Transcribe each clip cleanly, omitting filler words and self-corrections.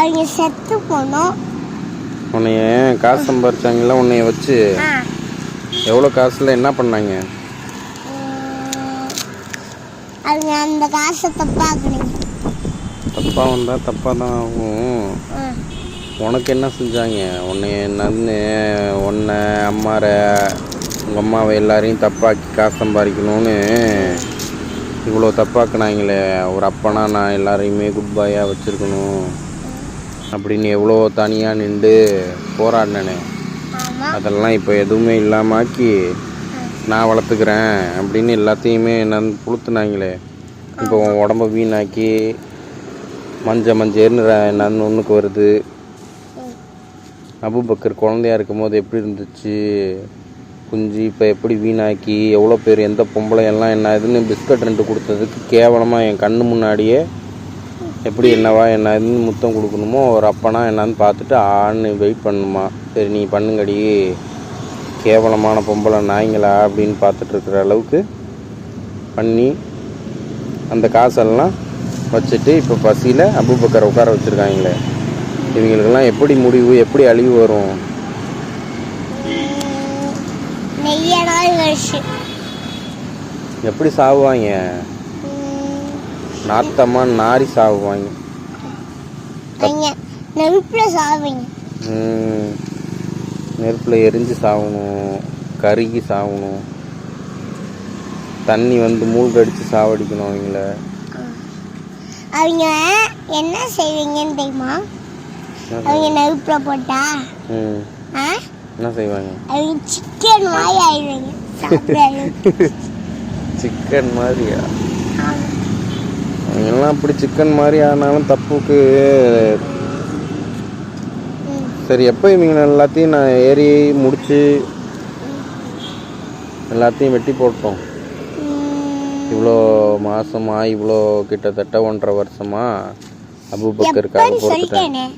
அவங்க செத்து போனோம். உன்னைய காசு சம்பாரிச்சாங்களா? உன்னைய வச்சு எவ்வளோ காசுல என்ன பண்ணாங்க? அவங்க அந்த காசை தப்பாக்குனீங்க. தப்பாக வந்தால் தப்பாக தான் ஆகும். உனக்கு என்ன செஞ்சாங்க? உன்னை அம்மாரை உங்கள் அம்மாவை எல்லாரையும் தப்பாக்கி காசு சம்பாதிக்கணும்னு இவ்வளோ தப்பாக்குனாங்களே. ஒரு அப்பனா நான் எல்லாரையுமே குட் பாயாக வச்சுருக்கணும் அப்படின்னு எவ்வளோ தனியாக நின்று போராடினேனே. அதெல்லாம் இப்போ எதுவுமே இல்லாமாக்கி நான் வளர்த்துக்கிறேன் அப்படின்னு எல்லாத்தையுமே நான் புளுத்துனாங்களே. இப்போ உன் உடம்ப வீணாக்கி மஞ்சேர்னு நான் ஒன்றுக்கு வருது. அபூபக்கர் குழந்தையா இருக்கும் போது எப்படி இருந்துச்சு குஞ்சு, இப்போ எப்படி வீணாக்கி எவ்வளோ பேர் எந்த பொம்பளை எல்லாம் என்ன இதுன்னு பிஸ்கட் 2 கொடுத்ததுக்கு கேவலமாக என் கண்ணு முன்னாடியே எப்படி என்ன இதுன்னு முத்தம் கொடுக்கணுமோ ஒரு அப்பனா என்னான்னு பார்த்துட்டு ஆன்னு வெயிட் பண்ணணுமா. சரி நீ பண்ணுங்கடி, கேவலமான பொம்பளை நாய்ங்களா அப்படின்னு பார்த்துட்ருக்குற அளவுக்கு பண்ணி அந்த காசெல்லாம் வச்சுட்டு இப்போ பசியில் அபூபக்கரை உட்கார வச்சுருக்காங்களே. இவங்களுக்கெல்லாம் எப்படி முடிவு, எப்படி அழிவு வரும்? எப்படி சாவுவாங்க? நாத்தமா நாரி சாவுவாங்க. நெருப்பில் எரிஞ்சு சாகணும், கருகி சாகணும், தண்ணி வந்து மூழ்கடிச்சு சாவடிக்கணும் அவங்கள. அவங்க என்ன செய்வீங்கன்னு தெரியுமா? அவங்க நெருப்புல போட்டா என்ன செய்வாங்க? அவங்க சிக்கன் மாதிரி ஆயிடுவாங்க. சிக்கன் மாதிரியா? அவங்கெல்லாம் அப்படி சிக்கன் மாதிரி ஆனாலும் தப்புக்கு. சரி, எப்போ இவங்க எல்லாத்தையும் நான் ஏறி முடிச்சு எல்லாத்தையும் வெட்டி போட்டோம். இவ்வளோ மாசமா, இவ்வளோ கிட்டத்தட்ட 1.5 வருஷமா அபூபக்கருக்காக பொறுத்துட்டேன்.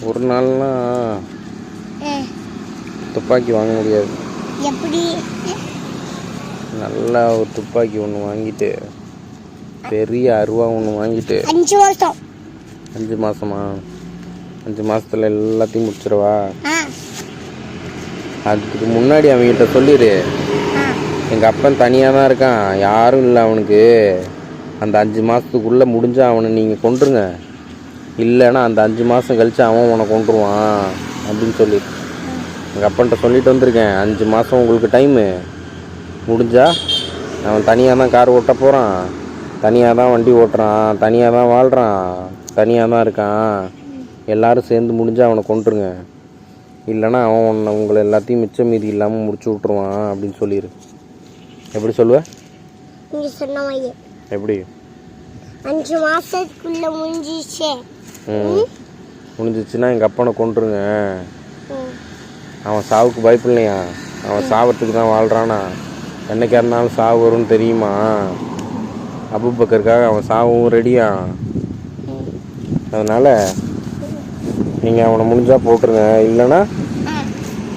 ஒரு நாள்லாம் துப்பாக்கி வாங்க முடியாது. எப்படி? நல்லா ஒரு துப்பாக்கி ஒன்று வாங்கிட்டு, பெரிய அருவா ஒன்று வாங்கிட்டு 5 வருஷம். 5 மாசமா? 5 மாசத்துல எல்லாத்தையும் முடிச்சிருவா? அதுக்கு முன்னாடி அவங்ககிட்ட சொல்லிடு, எங்கள் அப்பன் தனியாக தான் இருக்கான், யாரும் இல்லை அவனுக்கு. அந்த 5 மாதத்துக்குள்ளே முடிஞ்சால் அவனை நீங்கள் கொன்றுங்க, இல்லைன்னா அந்த 5 மாதம் கழித்து அவன் உன்னை கொன்றுவான் அப்படின்னு சொல்லி எங்கள் அப்பன்ட்ட சொல்லிட்டு வந்திருக்கேன். 5 மாதம் உங்களுக்கு டைமு, முடிஞ்சால் அவன் தனியாக தான் கார் ஓட்ட போகிறான், தனியாக தான் வண்டி ஓட்டுறான், தனியாக தான் வாழ்கிறான், தனியாக தான் இருக்கான், எல்லோரும் சேர்ந்து முடிஞ்சால் அவனை கொன்றுங்க, இல்லைன்னா அவன் உங்களை எல்லாத்தையும் மிச்சம் மீதி இல்லாமல் முடிச்சு விட்ருவான் அப்படின்னு சொல்லிடு. எப்படி சொல்லுவ? எப்படி? 5 மாசத்துக்குள்ள முடிஞ்சிச்சுன்னா எங்கள் அப்பனை கொன்றுங்க. அவன் சாவுக்கு பயப்படலையா? அவன் சாவத்துக்கு தான் வாழ்கிறானா? என்னைக்கா இருந்தாலும் சாவு வரும்னு தெரியுமா? அபூபக்கருக்காக அவன் சாவும் ரெடியா. அதனால் நீங்கள் அவனை முடிஞ்சால் போட்டுருங்க, இல்லைன்னா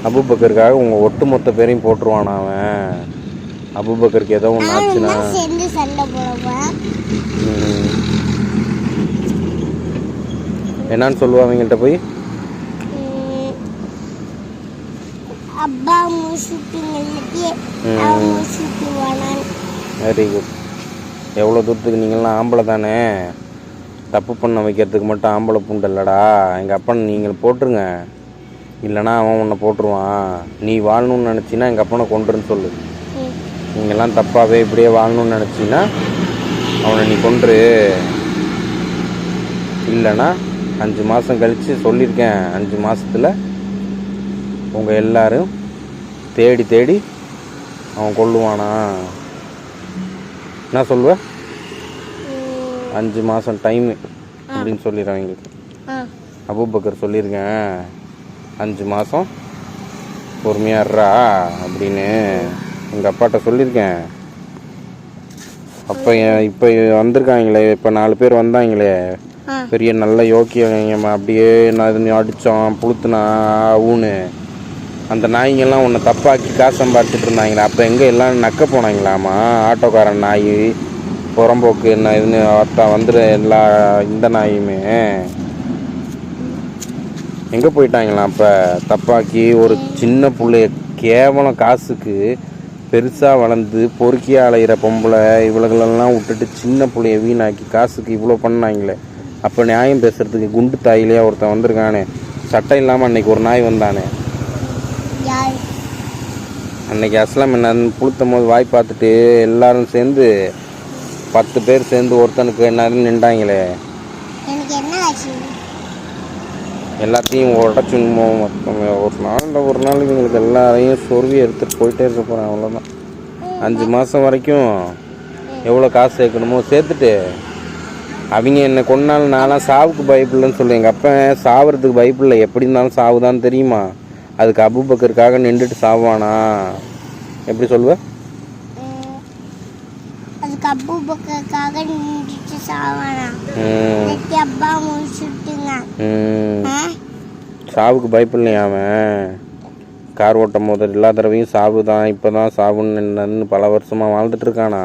அபூபக்கருக்காக உங்கள் ஒட்டுமொத்த பேரையும் போட்டுருவானா அவன். அபூபக்கருக்கு ஏதோ ஒன்று ஆச்சுன்னா என்னான்னு சொல்லுவா அவங்கள்ட்ட போய்? Very good. எவ்வளோ தூரத்துக்கு நீங்கள்லாம் ஆம்பளை தானே, தப்பு பண்ண வைக்கிறதுக்கு மட்டும் ஆம்பளை பூண்டு இல்லைடா. எங்கள் அப்பனை நீங்கள் போட்டுருங்க, இல்லைனா அவன் உன்னை போட்டுருவான். நீ வாழணும்னு நினச்சின்னா எங்கள் அப்பனை கொன்றுன்னு சொல்லு. நீங்கள்லாம் தப்பாகவே இப்படியே வாழணும்னு நினச்சின்னா அவனை நீ கொன்று, இல்லைனா 5 மாதம் கழித்து சொல்லியிருக்கேன், 5 மாதத்தில் உங்கள் எல்லாரும் தேடி தேடி அவன் கொல்லுவானா. என்ன சொல்லுவேன்? 5 மாதம் டைமு அப்படின்னு சொல்லிடுறேன் எங்களுக்கு. அபூபக்கர் சொல்லியிருக்கேன், 5 மாதம் பொறுமையாடுறா அப்படின்னு எங்கள் அப்பாட்ட சொல்லியிருக்கேன். அப்போ இப்போ வந்திருக்காங்களே, இப்போ 4 பேர் வந்தாங்களே, பெரிய நல்ல யோக்கியமா, அப்படியே நான் அடித்தோம் புளுத்துனா ஊன்னு அந்த நாய்ங்கெல்லாம் உன்னை தப்பாக்கி காசு சம்பாரிச்சிட்டு இருந்தாங்களே, அப்போ எங்கே எல்லாம் நக்க போனாங்களாமா? ஆட்டோக்காரன் நாய் புறம்போக்கு என்ன இதுன்னு வந்துடு எல்லா இந்த நாயுமே எங்கே போயிட்டாங்களாம் அப்போ தப்பாக்கி ஒரு சின்ன பிள்ளைய கேவலம் காசுக்கு பெருசாக வளர்ந்து பொறுக்கியாக அலைகிற பொம்பளை இவளுகளெல்லாம் விட்டுட்டு சின்ன பிள்ளைய வீணாக்கி காசுக்கு இவ்வளோ பண்ணாங்களே. அப்போ நியாயம் பேசுகிறதுக்கு குண்டு தாயிலையா ஒருத்தன் வந்திருக்கானே, சட்டம் இல்லாமல் அன்னைக்கு ஒரு நாய் வந்தானே. அன்னைக்கு அஸ்லாம் என்னன்னு புளுத்தும் போது வாய் பார்த்துட்டு எல்லாரும் சேர்ந்து 10 பேர் சேர்ந்து ஒருத்தனுக்கு என்னன்னு நின்றாங்களே. எல்லாத்தையும் உடச்சு ஒரு நாள் இவங்களுக்கு எல்லாரையும் சொருவி எடுத்துகிட்டு போயிட்டே இருக்க போகிறேன். அவ்வளோதான். 5 மாதம் வரைக்கும் எவ்வளோ காசு சேர்க்கணுமோ சேர்த்துட்டு அவங்க என்னை கொண்டாலும் நான்லாம் சாவுக்கு பயப்பில்லைன்னு சொல்லுவேன். எங்கள் அப்பா சாவுறதுக்கு பயப்பில்லை, எப்படி இருந்தாலும் சாவுதான் தெரியுமா. அதுக்கு அபூபக்கருக்காக நின்றுட்டு சாவானா எப்படி சொல்லுவேன்? அதுக்கு அபூபக்கருக்காக நின்றுட்டு சாவானா? அப்பா முடிச்சுட்டுங்க. சாவுக்கு பயப்பில்லையா அவன்? கார் ஓட்டும் போது எல்லா தடவையும் சாவு தான், இப்போ தான் சாவுன்னு பல வருஷமாக வாழ்ந்துட்டு இருக்கானா.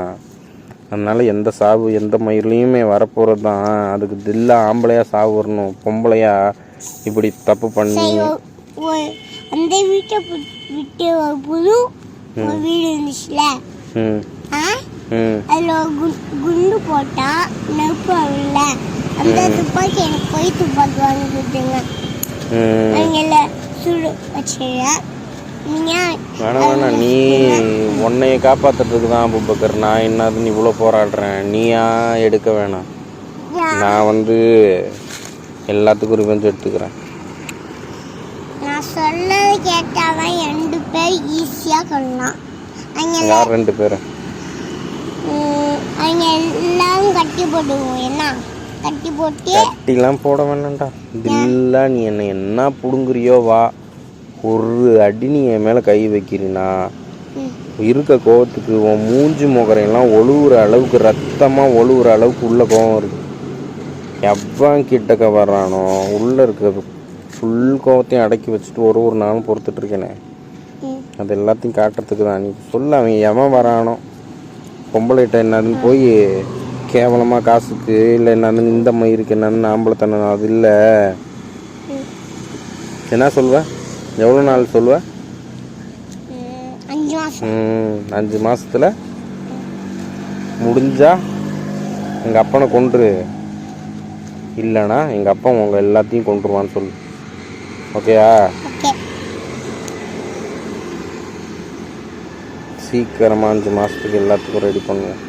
அதனால எந்த சாவு எந்த மயிர்லேயுமே வரப்போகிறது தான். அதுக்கு தில்லா ஆம்பளையா சாவு வரணும், பொம்பளையா இப்படி தப்பு பண்ணி. அந்த வீட்டை விட்டு ஒரு புது வீடு இருந்துச்சுல, அதில் குண்டு போட்டா நெருப்பு வரல. அந்த துப்பாக்கி எனக்கு போய் துப்பாக்கி வாங்கி கொடுத்துங்க. அவங்கள சுடு வச்சுங்க. வேணாம், நீ உன்னைய காப்பாற்றுறதுக்கு தான் அபூபக்கர். நான் என்னதுன்னு இவ்வளோ போராடுறேன், நீயா எடுக்க வேணாம். நான் எல்லாத்துக்கும் ரிவெஞ்ச் எடுத்துக்கிறேன். நான் சொல்லது கேட்டாதான் 2 பேர் ஈஸியாக கொள்ளலாம். யார் 2 பேர்? அவங்க எல்லாரும் கட்டி போடுவோம். என்ன கட்டி போட்டு கட்டிலாம் போட வேணாம்டா. தில்லா நீ என்ன பிடுங்குறியோ வா, ஒரு அடி நீ என் மேலே கை வைக்கிறீனா இருக்க கோவத்துக்கு உன் மூஞ்சி முகரையெல்லாம் ஒழுகுற அளவுக்கு, ரத்தமாக ஒழுகுற அளவுக்கு உள்ள கோவம் இருக்கு. எவ்வளோ கிட்டக்க வர்றானோ உள்ளே இருக்க ஃபுல் கோவத்தையும் அடக்கி வச்சுட்டு ஒரு நாளும் பொறுத்துட்ருக்கேனே. அது எல்லாத்தையும் காட்டுறதுக்கு தான். நீ சொல்ல அவன் எவன் வரானோ, பொம்பளைகிட்ட என்னதுன்னு போய் கேவலமாக காசுக்கு இல்லை என்னதுன்னு இந்த மயிருக்கு என்னன்னு ஆம்பளைத்தன அது இல்லை. என்ன சொல்லுவேன்? எவ்வளோ நாள் சொல்லுவேன்? 5 மாதம். 5 மாதத்தில் முடிஞ்சா எங்கள் அப்பனை கொன்று, இல்லைனா எங்கள் அப்பா உங்கள் எல்லாத்தையும் கொண்டுருவான்னு சொல்லு. ஓகேயா? சீக்கிரமாக 5 மாதத்துக்கு எல்லாத்துக்கும் ரெடி பண்ணுவோம்.